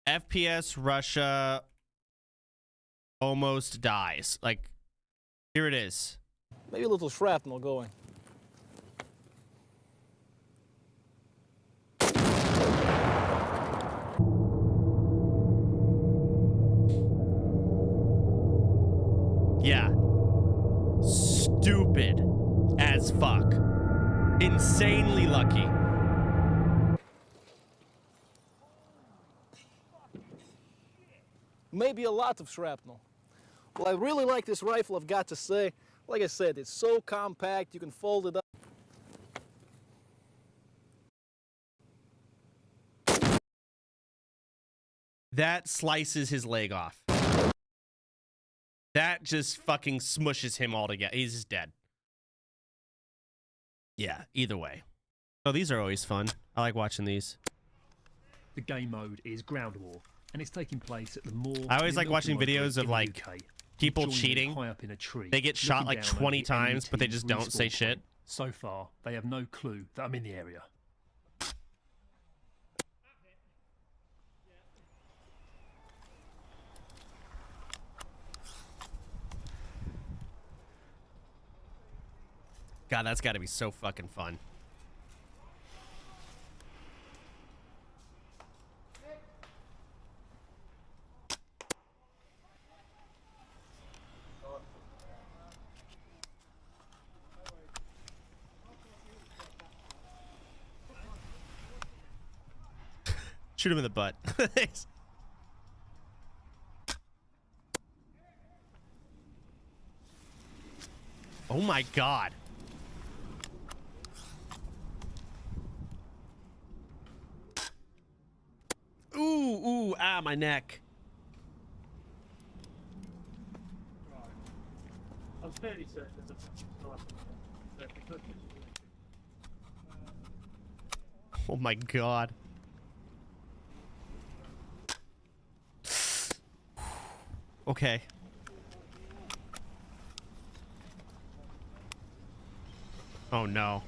FPS Russia almost dies. Like, here it is. Maybe a little shrapnel going. Yeah. Stupid as fuck. Insanely lucky. Maybe a lot of shrapnel. Well, I really like this rifle, I've got to say. Like I said, it's so compact, you can fold it up. That slices his leg off. That just fucking smushes him all together. He's just dead. Yeah, either way. Oh, these are always fun. I like watching these. The game mode is Ground War, and it's taking place at the more... I always like watching videos of like people cheating. High up in a tree, they get shot like 20 times, but they just don't say shit. So far, they have no clue that I'm in the area. God, that's got to be so fucking fun. Shoot him in the butt. Oh my God. Ooh, ah, my neck. I was fairly certain there's a Oh my God. Okay. Oh no.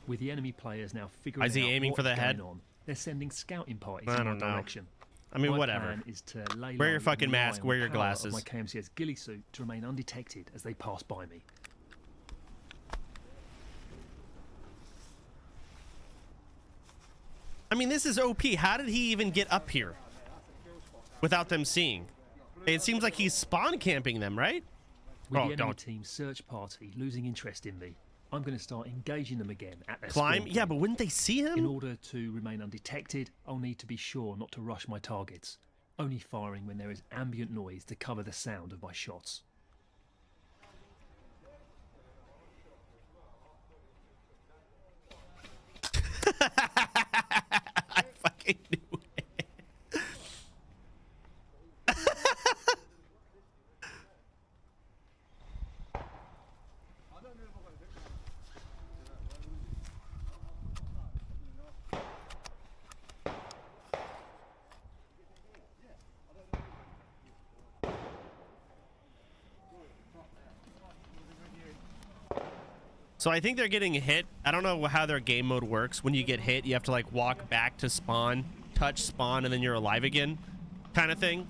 With the enemy players now figuring Is he out aiming what's for the going head? on, they're sending scouting parties I in my don't know. direction. I mean, My whatever. plan is to lay Wear low your fucking and rely mask, on wear the your power glasses. of my KMCS ghillie suit to remain undetected as they pass by me. I mean, this is OP. How did he even get up here without them seeing? It seems like he's spawn camping them, right? With Oh, the enemy don't. team's search party losing interest in me, I'm going to start engaging them again at their Climb? spawn Yeah, point. but wouldn't they see In him? order to remain undetected, I'll need to be sure not to rush my targets, only firing when there is ambient noise to cover the sound of my shots. I fucking knew it. So I think they're getting hit. I don't know how their game mode works. When you get hit, you have to like walk back to spawn, touch spawn, and then you're alive again, kind of thing.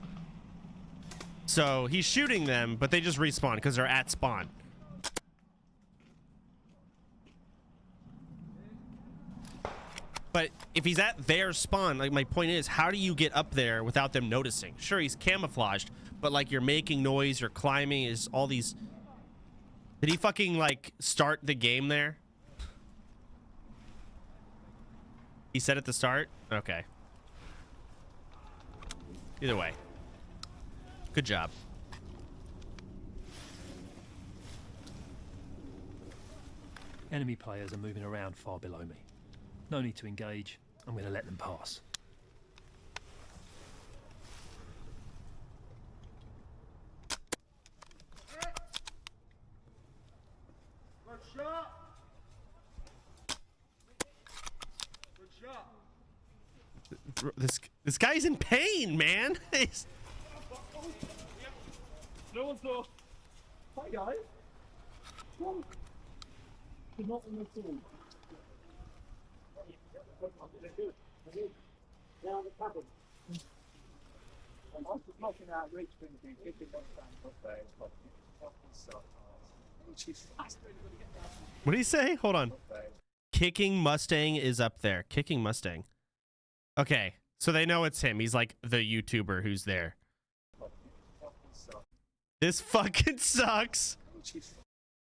So he's shooting them, but they just respawn because they're at spawn. But if he's at their spawn, like my point is, how do you get up there without them noticing? Sure, he's camouflaged, but like you're making noise, you're climbing, is all these... Did he fucking like start the game there? He said at the start? Okay. Either way. Good job. Enemy players are moving around far below me. No need to engage. I'm going to let them pass. Good shot. Good shot. This guy's in pain, man. He's- No one's off. Hi guys. Come on. Not in the tool. Down the cabin. I'm just knocking out reach thinking, kicking one stand up there. What did he say? Hold on. Kicking Mustang is up there. Kicking Mustang. Okay, so they know it's him. He's like the YouTuber who's there. This fucking sucks.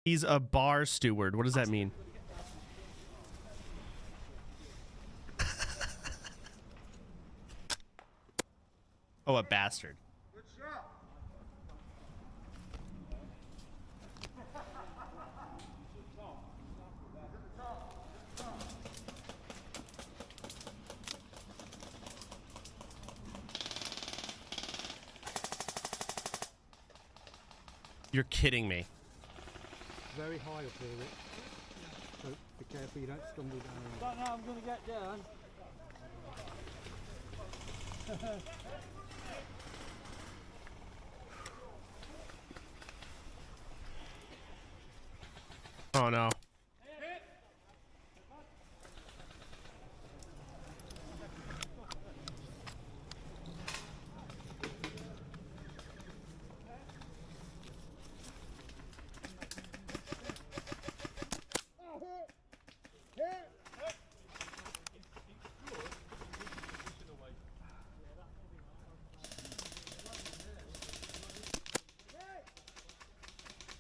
He's a bar steward. What does that mean? Oh, a bastard. You're kidding me. Very high up here, Rick. So be careful you don't stumble down. Don't know how I'm going to get down. Oh no.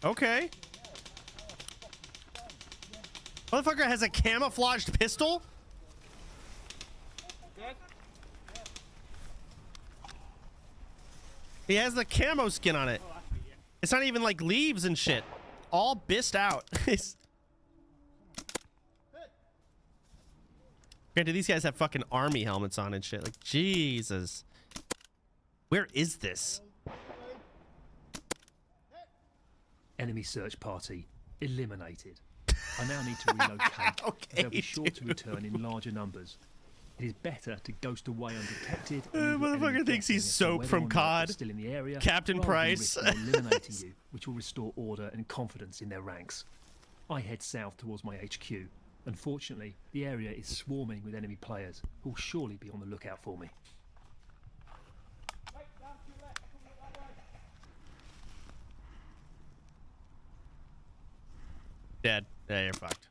Okay. Motherfucker has a camouflaged pistol? He has the camo skin on it. It's not even like leaves and shit. All bissed out. Granted, these guys have fucking army helmets on and shit. Like, Jesus. Where is this? Enemy search party eliminated. I now need to relocate. Okay, They'll be sure to return in larger numbers. It is better to ghost away undetected. Motherfucker thinks he's Soap from COD. Still in the area, Captain Price. eliminating you, which will restore order and confidence in their ranks. I head south towards my HQ. Unfortunately, the area is swarming with enemy players who will surely be on the lookout for me. Dead. Yeah, you're fucked.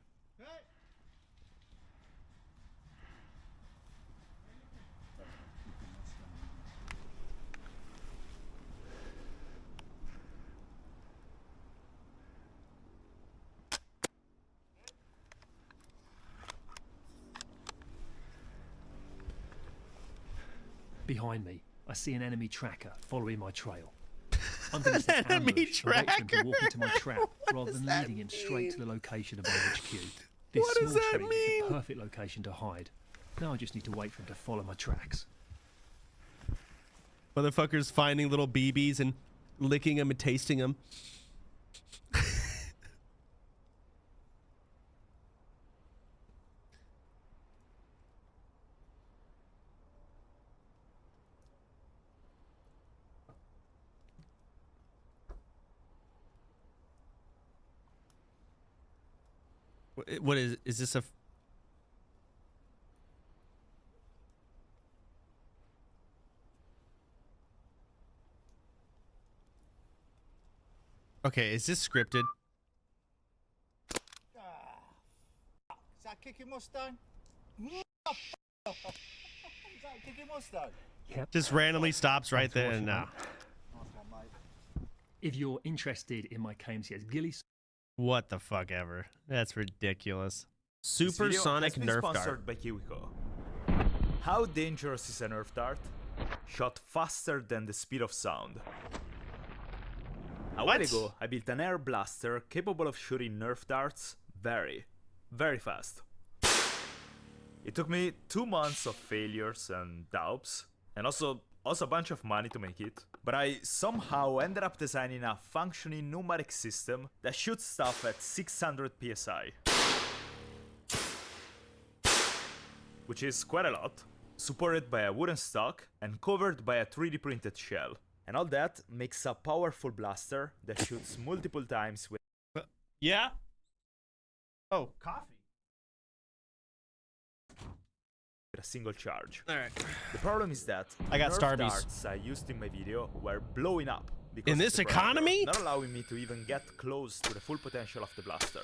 Behind me, I see an enemy tracker following my trail. I'm going to set Enemy ambush and wait for him to tracker? walk into my trap rather does than that leading him straight mean? to the location of my HQ. This What does small that tree is mean? the perfect location to hide. Now I just need to wait for him to follow my tracks. Motherfuckers finding little BBs and licking them and tasting them. What is this a... Okay, is this scripted? Is that kicking Mustang? Is that kicking Mustang? Yep. Just randomly stops right there and now. Nice one, mate. If you're interested in my KMCS ghillie What the fuck ever. That's ridiculous. This video Supersonic has been Nerf sponsored dart. by KUWAGO. How dangerous is a Nerf dart? Shot faster than the speed of sound. A while ago, I built an air blaster capable of shooting Nerf darts very, very fast. It took me 2 months of failures and doubts, and also a bunch of money to make it. But I somehow ended up designing a functioning numeric system that shoots stuff at 600 psi. Which is quite a lot, supported by a wooden stock and covered by a 3D printed shell. And all that makes a powerful blaster that shoots multiple times with Yeah? Oh, coffee. with a single charge. All right. The problem is that I got Nerf Starbies. darts I used in my video were blowing up because In of this the pressure, economy? not allowing me to even get close to the full potential of the blaster.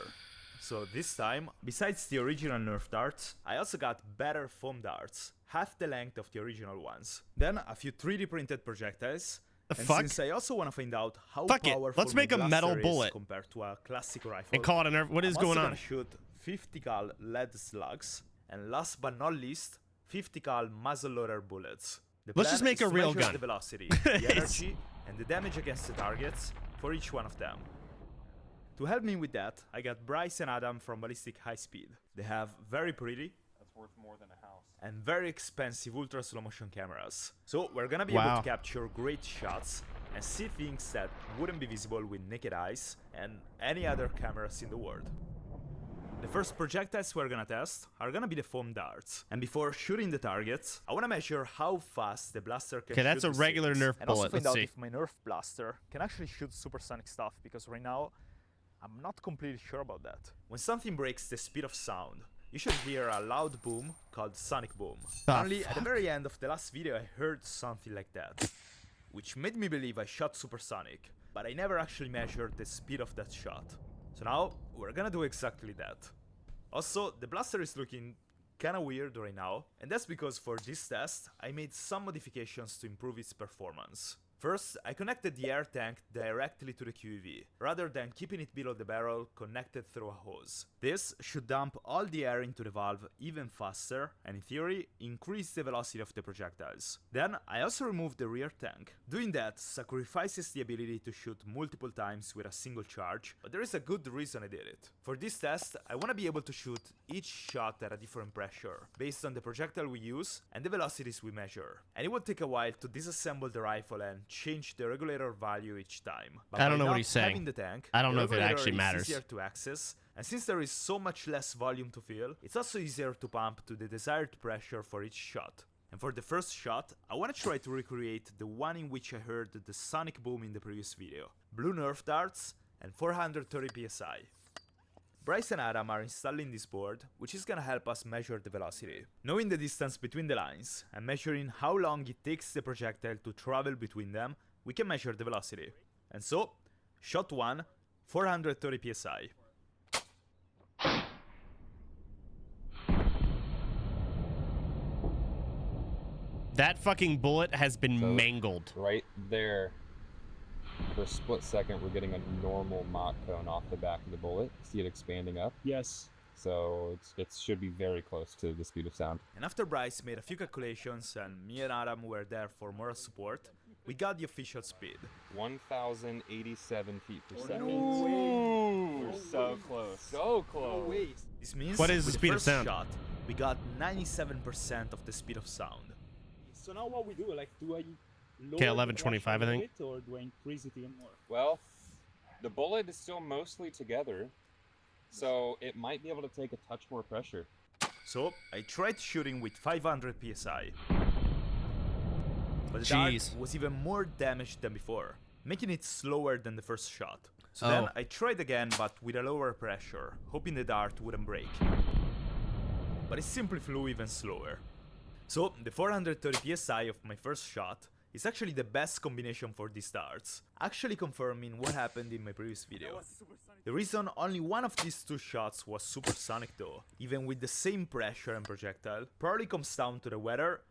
So this time, besides the original Nerf darts, I also got better foam darts, half the length of the original ones. Then a few 3D printed projectiles. The And fuck? since I also want to find out how Fuck it. powerful Let's my make a metal blaster is bullet. compared to a classic rifle, And call it a Nerf. What is I'm going also on? gonna shoot 50 cal lead slugs, and last but not least, 50 cal muzzleloader bullets. The Let's just plan make is a to real measure gun. the velocity, the energy, and the damage against the targets for each one of them. To help me with that, I got Bryce and Adam from Ballistic High Speed. They have very pretty That's worth more than a house. and very expensive ultra slow motion cameras. So we're gonna be able Wow. to capture great shots and see things that wouldn't be visible with naked eyes and any other cameras in the world. The first projectiles we're gonna test are gonna be the foam darts. And before shooting the targets, I wanna measure how fast the blaster can shoot. Okay, that's a these regular things. Nerf And also bullet. find Let's out see. if my Nerf blaster can actually shoot supersonic stuff, because right now I'm not completely sure about that. When something breaks the speed of sound, you should hear a loud boom called sonic boom. Only at the very end of the last video I heard something like that, which made me believe I shot supersonic, but I never actually measured the speed of that shot. So now we're gonna do exactly that. Also, the blaster is looking kinda weird right now, and that's because for this test I made some modifications to improve its performance. First, I connected the air tank directly to the QEV, rather than keeping it below the barrel connected through a hose. This should dump all the air into the valve even faster, and in theory, increase the velocity of the projectiles. Then, I also removed the rear tank. Doing that sacrifices the ability to shoot multiple times with a single charge, but there is a good reason I did it. For this test, I want to be able to shoot each shot at a different pressure, based on the projectile we use and the velocities we measure. And it will take a while to disassemble the rifle and change the regulator value each time. But I don't by know what not he's saying. having the tank, I don't the know if it regulator actually is matters. easier to access, and since there is so much less volume to fill, it's also easier to pump to the desired pressure for each shot. And for the first shot, I want to try to recreate the one in which I heard the sonic boom in the previous video. Blue Nerf darts and 430 psi. Bryce and Adam are installing this board, which is gonna help us measure the velocity. Knowing the distance between the lines and measuring how long it takes the projectile to travel between them, we can measure the velocity. And so, shot 1, 430 psi. That fucking bullet has been So- mangled. Right there, for a split second, we're getting a normal Mach cone off the back of the bullet. See it expanding up? Yes. So it should be very close to the speed of sound. And after Bryce made a few calculations and me and Adam were there for moral support, we got the official speed. 1,087 feet per second. Ooh. We're so close. So close. This means What is the with speed of first sound? shot, we got 97% of the speed of sound. So now what we do, like, do I lower Okay, the 1125, I threshold a think. bit, or do I increase it even more? Well, the bullet is still mostly together, so it might be able to take a touch more pressure. So I tried shooting with 500 psi. But the Jeez. dart was even more damaged than before, making it slower than the first shot. So Oh. then I tried again, but with a lower pressure, hoping the dart wouldn't break. But it simply flew even slower. So the 430 psi of my first shot is actually the best combination for these darts, actually confirming what happened in my previous video. The reason only one of these two shots was supersonic though, even with the same pressure and projectile, probably comes down to the weather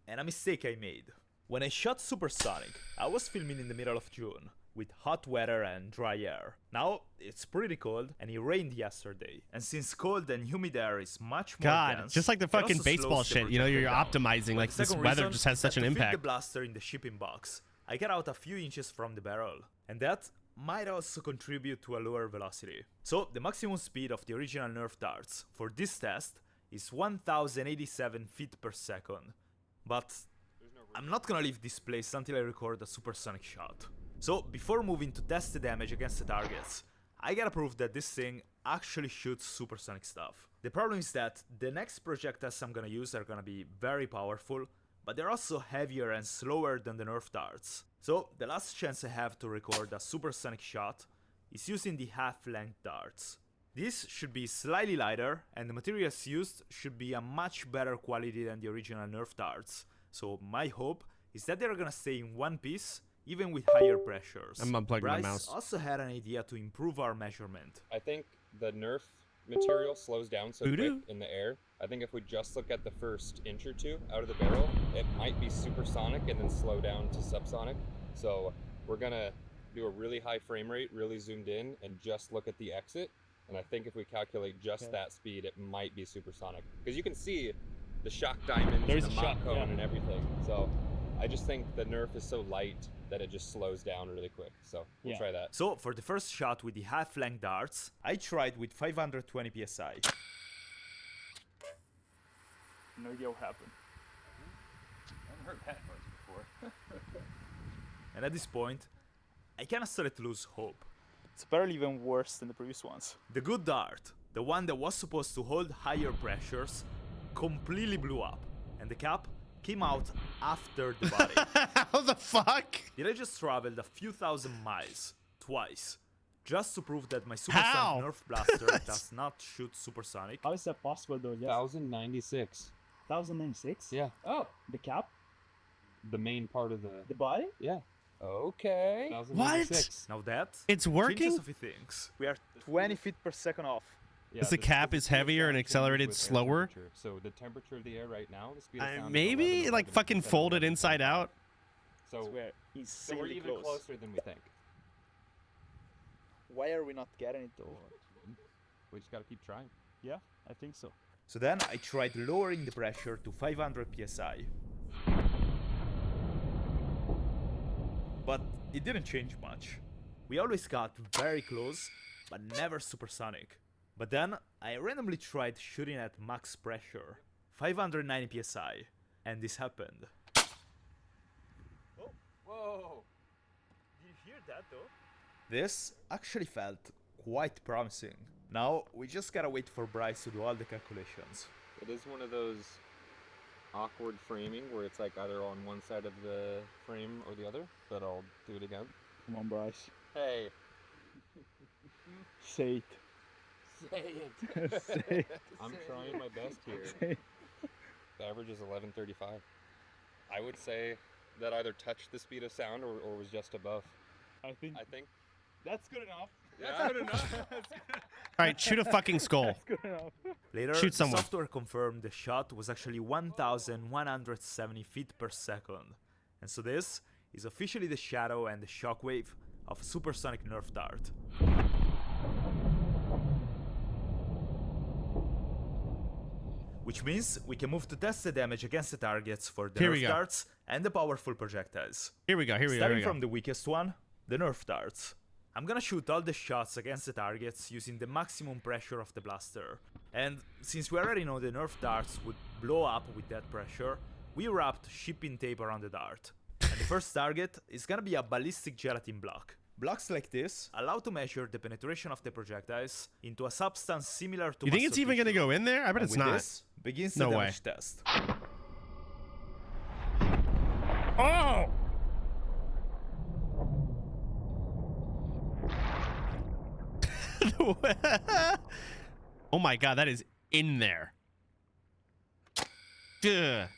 and a mistake I made. When I shot supersonic, I was filming in the middle of June, with hot weather and dry air. Now, it's pretty cold and it rained yesterday, and since cold and humid air is much more God, dense, just like the it also fucking baseball slows the shit, you know, you're projectile down. optimizing, But like the this second weather reason just has is such that an to fit the impact. blaster in the shipping box, I got out a few inches from the barrel, and that might also contribute to a lower velocity. So, the maximum speed of the original Nerf darts for this test is 1087 feet per second. But I'm not gonna leave this place until I record a supersonic shot. So, before moving to test the damage against the targets, I gotta prove that this thing actually shoots supersonic stuff. The problem is that the next projectiles I'm gonna use are gonna be very powerful, but they're also heavier and slower than the Nerf darts. So, the last chance I have to record a supersonic shot is using the half-length darts. This should be slightly lighter, and the materials used should be a much better quality than the original Nerf darts. So my hope is that they're gonna stay in one piece, even with higher pressures. I'm unplugging my Bryce mouse. also had an idea to improve our measurement. I think the Nerf material slows down so Voodoo? quick in the air. I think if we just look at the first inch or two out of the barrel, it might be supersonic and then slow down to subsonic. So we're gonna do a really high frame rate, really zoomed in, and just look at the exit. And I think if we calculate just that speed, it might be supersonic. Because you can see the shock diamonds and the mach cone and everything. So I just think the Nerf is so light that it just slows down really quick. So we'll try that. So for the first shot with the half-length darts, I tried with 520 psi. No idea what happened. I haven't heard that noise before. And at this point, I kinda started to lose hope. It's apparently even worse than the previous ones. The good dart, the one that was supposed to hold higher pressures, completely blew up, and the cap came out after the body. How the fuck? Did I just traveled a few thousand miles, twice, just to prove that my How? supersonic Nerf blaster does not shoot supersonic? How is that possible though? Yes. 1096. 1096? Yeah. Oh, the cap? The main part of The body? yeah. Okay. 1096. Now that It's changes working? a few things. We are 20 feet per second off. Yeah, Is the cap is heavier and accelerated slower? So the temperature of the air right now, the speed of sound is Maybe 11, like fucking 11%, folded inside out. So, So we're so insanely we're even close. closer than we think. Why are we not getting it though? We just gotta keep trying. Yeah, I think so. So then I tried lowering the pressure to 500 psi. But it didn't change much. We always got very close, but never supersonic. But then I randomly tried shooting at max pressure, 590 psi, and this happened. Whoa! Did you hear that though? This actually felt quite promising. Now we just gotta wait for Bryce to do all the calculations. It is one of those awkward framing where it's like either on one side of the frame or the other, but I'll do it again. Come on, Bryce. Hey. Say it. Say it. Say it. I'm trying my best here. Say it. The average is 1135. I would say that either touched the speed of sound or was just above. I think I think. that's good enough. That's good enough. All right, shoot a fucking skull. Good enough. Later, Shoot the someone. software confirmed the shot was actually 1,170 feet per second. And so this is officially the shadow and the shockwave of a supersonic Nerf dart. Which means we can move to test the damage against the targets for the Here we Nerf go. darts and the powerful projectiles. Here we go. Here we go. Here Starting we go. from the weakest one, the Nerf darts. I'm gonna shoot all the shots against the targets using the maximum pressure of the blaster. And since we already know the Nerf darts would blow up with that pressure, we wrapped shipping tape around the dart. And the first target is gonna be a ballistic gelatin block. Blocks like this allow to measure the penetration of the projectiles into a substance similar to You think muscle it's even gonna tissue. go in there? I bet And it's with not. this begins No the way. damage test. Oh! Oh my god, that is in there. Ugh.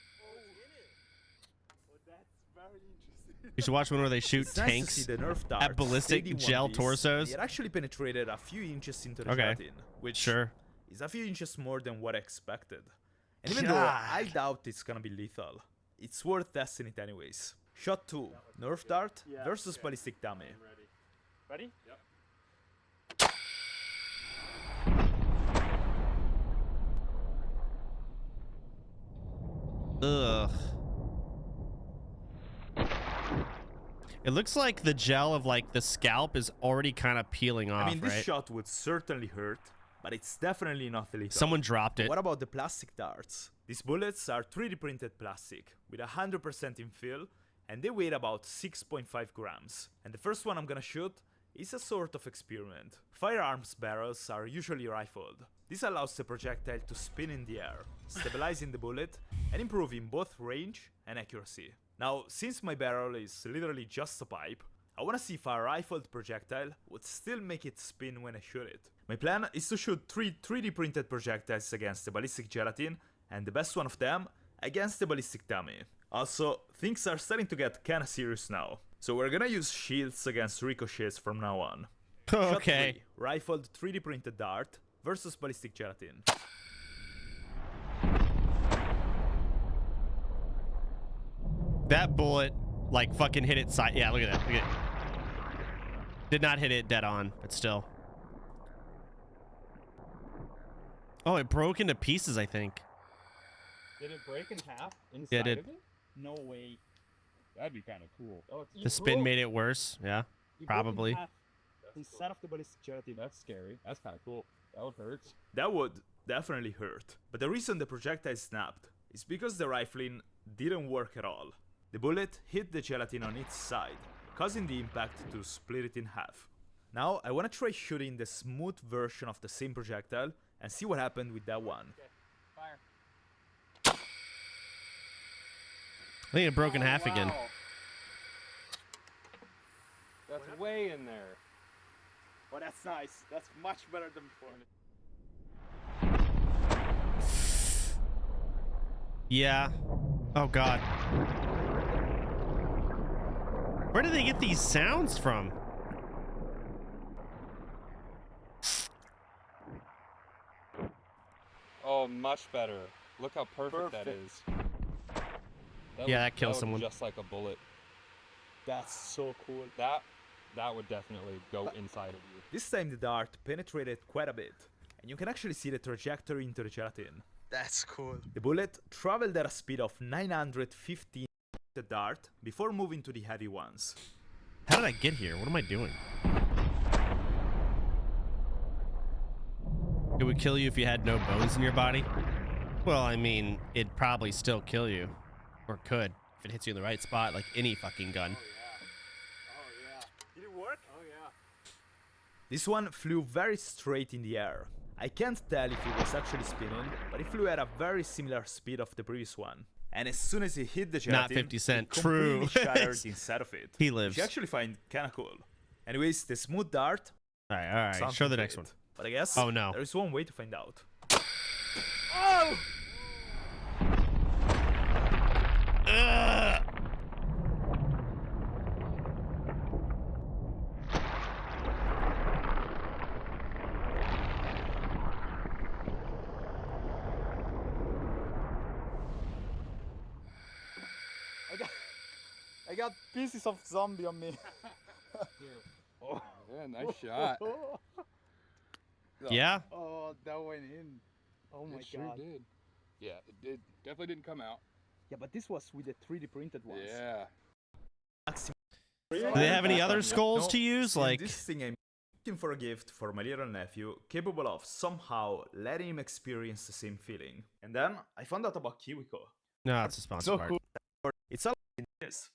You should watch one where they shoot It's nice to tanks see the Nerf darts at ballistic stayed in one gel piece. torsos. It actually penetrated a few inches into the Okay. gelatin, which Sure. is a few inches more than what I expected. And even though I doubt it's gonna be lethal, it's worth testing it anyways. Shot 2, Nerf dart versus ballistic dummy. Ready? Ugh. It looks like the gel of like the scalp is already kind of peeling off, I mean, this right? shot would certainly hurt, but it's definitely not lethal. Someone dropped it. What about the plastic darts? These bullets are 3D printed plastic with 100% infill, and they weigh about 6.5 grams. And the first one I'm gonna shoot is a sort of experiment. Firearms barrels are usually rifled. This allows the projectile to spin in the air, stabilizing the bullet and improving both range and accuracy. Now, since my barrel is literally just a pipe, I wanna see if a rifled projectile would still make it spin when I shoot it. My plan is to shoot 3 3D printed projectiles against the ballistic gelatin, and the best one of them against the ballistic dummy. Also, things are starting to get kinda serious now, so we're gonna use shields against ricochets from now on. Okay. Shot 3, rifled 3D printed dart versus ballistic gelatin. That bullet, like, fucking hit it side. Yeah, look at that. Look at it. Did not hit it dead on, but still. Oh, it broke into pieces, I think. Did it break in half inside Yeah, it did. of it? No way. That'd be kind of cool. Oh, The spin made it worse. Yeah, probably. Instead of the ballistic gelatin. That's scary. That's kind of cool. That would hurt. That would definitely hurt. But the reason the projectile snapped is because the rifling didn't work at all. The bullet hit the gelatin on its side, causing the impact to split it in half. Now I wanna try shooting the smooth version of the same projectile and see what happened with that one. Okay. Fire. I think it broke in half again. That's way in there. Oh, that's nice. That's much better than before. Yeah. Oh, God. Where do they get these sounds from? Oh, much better. Look how perfect that is. Yeah, that kills would someone. Just like a bullet. That's so cool. That would definitely go inside of you. This time the dart penetrated quite a bit, and you can actually see the trajectory into the gelatin. That's cool. The bullet traveled at a speed of 915 the dart before moving to the heavy ones. How did I get here? What am I doing? It would kill you if you had no bones in your body? Well, I mean, it'd probably still kill you. Or could, if it hits you in the right spot, like any fucking gun. Oh yeah. Did it work? Oh yeah. This one flew very straight in the air. I can't tell if it was actually spinning, but it flew at a very similar speed of the previous one. And as soon as it hit the gelatin, Not 50 Cent. it True. completely shattered inside of it. He lives. Which I actually find kinda cool. Anyways, the smooth dart. All right. Show something the to next it. one. But I guess Oh, no. there is one way to find out. Oh! Ugh. I got pieces of zombie on me. Oh, yeah, nice shot. Yeah. Oh, that went in. Oh my It sure god. did. Yeah, it did. Definitely didn't come out. Yeah, but this was with the 3D printed ones. Yeah. Do they have any other skulls No, to use? in Like, this thing, I'm looking for a gift for my little nephew, capable of somehow letting him experience the same feeling. And then I found out about KUWAGO. no, it's a sponsor So part. cool. It's all in this.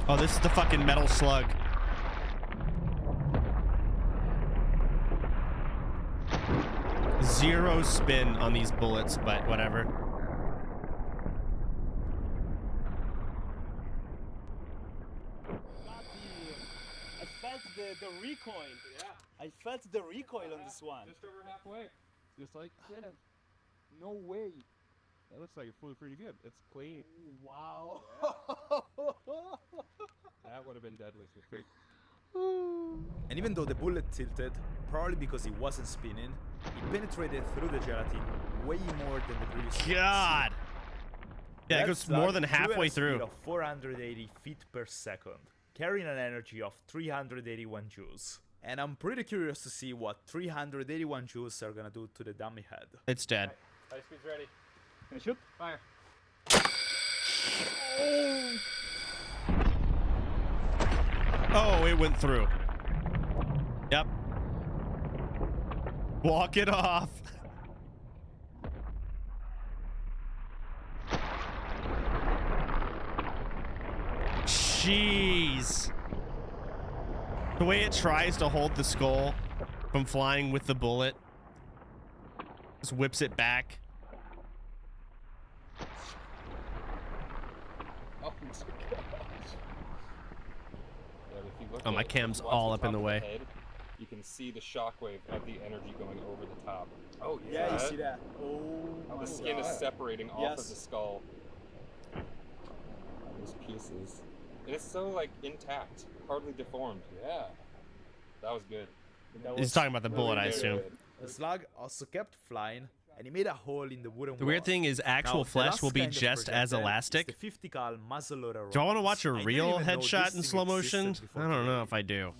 Oh, this is the fucking metal slug. Zero spin on these bullets, but whatever. I felt the recoil. Yeah. I felt the recoil on this one. Just over halfway. Just like that. No way. That looks like it flew pretty good. It's clean. Wow. That would have been deadly. And even though the bullet tilted, probably because it wasn't spinning, it penetrated through the gelatin way more than the previous one. God. Yeah, it That goes slug more than flew at a halfway speed through. of 480 feet per second, carrying an energy of 381 joules. And I'm pretty curious to see what 381 joules are gonna do to the dummy head. It's dead. High speed's ready. Can I shoot? Fire. Oh, it went through. Yep. Walk it off. Jeez. The way it tries to hold the skull from flying with the bullet. Just whips it back. Oh my gosh. look Oh, my at- cam's watch all the up in top the of way. head, you can see the shockwave of the energy going over the top. Oh yeah, you you see see that? Oh How my the skin is God. separating off of Yes. the skull. Those pieces. And it's so like intact, hardly deformed. Yeah. That was good. He's talking about the bullet, I Very assume. good. The slug also kept flying, and he made a hole in the wooden The weird wall. thing is actual Now, the flesh last will be kind of just as projectile is elastic. the 50 cal muzzleloader Do I want to rounds. watch a I didn't real even know headshot this in thing slow motion? existed I before don't know today. if I do.